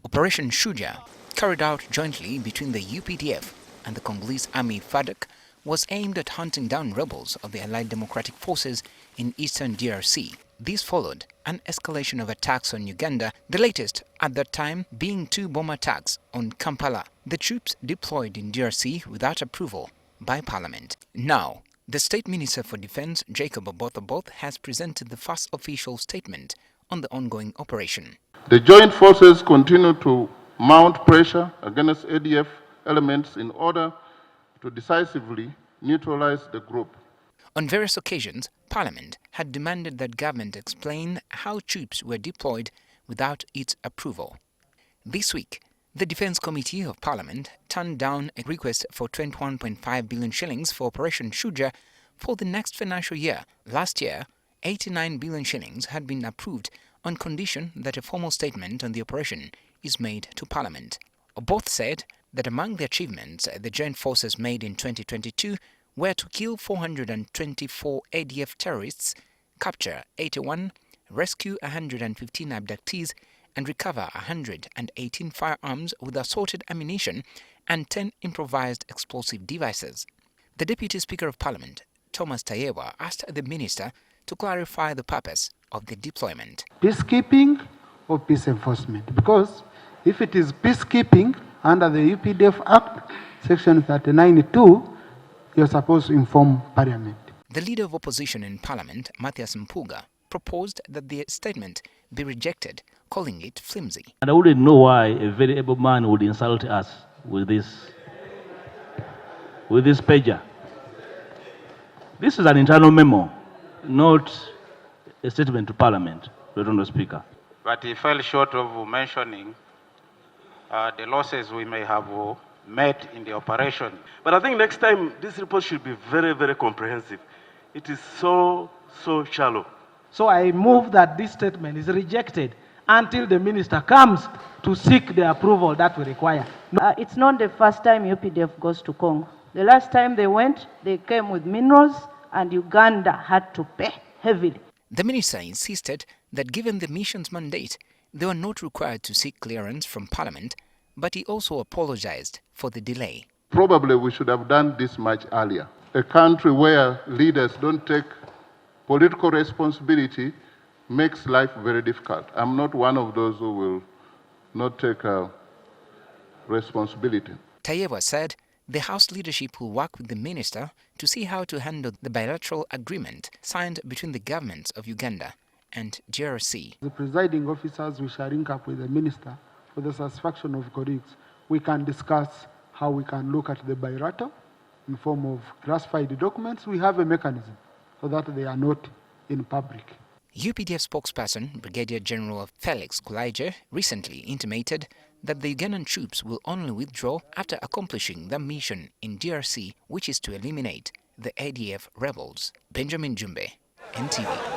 Operation Shuja, carried out jointly between the UPDF and the Congolese Army FARDC, was aimed at hunting down rebels of the Allied Democratic Forces in eastern DRC. This followed an escalation of attacks on Uganda, the latest at that time being 2 bomb attacks on Kampala. The troops deployed in DRC without approval by Parliament. Now, the State Minister for Defense, Jacob Oboth Oboth, has presented the first official statement on the ongoing operation. The joint forces continue to mount pressure against ADF elements in order to decisively neutralize the group. On various occasions, Parliament had demanded that government explain how troops were deployed without its approval. This week, the Defense Committee of Parliament turned down a request for 21.5 billion shillings for Operation Shuja for the next financial year. Last year, 89 billion shillings had been approved on condition that a formal statement on the operation is made to Parliament. Both said that among the achievements the joint forces made in 2022 were to kill 424 ADF terrorists, capture 81, rescue 115 abductees, and recover 118 firearms with assorted ammunition and 10 improvised explosive devices. The Deputy Speaker of Parliament, Thomas Tayewa, asked the Minister to clarify the purpose of the deployment. Peacekeeping or peace enforcement? Because if it is peacekeeping under the UPDF Act, Section 39(2), you're supposed to inform Parliament. The Leader of Opposition in Parliament, Mathias Mpuga, proposed that the statement be rejected, calling it flimsy. And I wouldn't know why a very able man would insult us with this pager. This is an internal memo, not a statement to Parliament, Honourable Speaker. But he fell short of mentioning the losses we may have made in the operation. But I think next time this report should be very, very comprehensive. It is so shallow. So I move that this statement is rejected until the minister comes to seek the approval that we require. It's not the first time UPDF goes to Congo. The last time they went, they came with minerals and Uganda had to pay heavily. The minister insisted that given the mission's mandate, they were not required to seek clearance from Parliament, but he also apologized for the delay. Probably we should have done this much earlier. A country where leaders don't take political responsibility makes life very difficult. I'm not one of those who will not take responsibility. Tayewa said the House leadership will work with the minister to see how to handle the bilateral agreement signed between the governments of Uganda and DRC. The presiding officers, we shall link up with the minister for the satisfaction of colleagues. We can discuss how we can look at the bilateral in form of classified documents. We have a mechanism so that they are not in public. UPDF spokesperson, Brigadier General Felix Kulaije, recently intimated that the Ugandan troops will only withdraw after accomplishing their mission in DRC, which is to eliminate the ADF rebels. Benjamin Jumbe, NTV.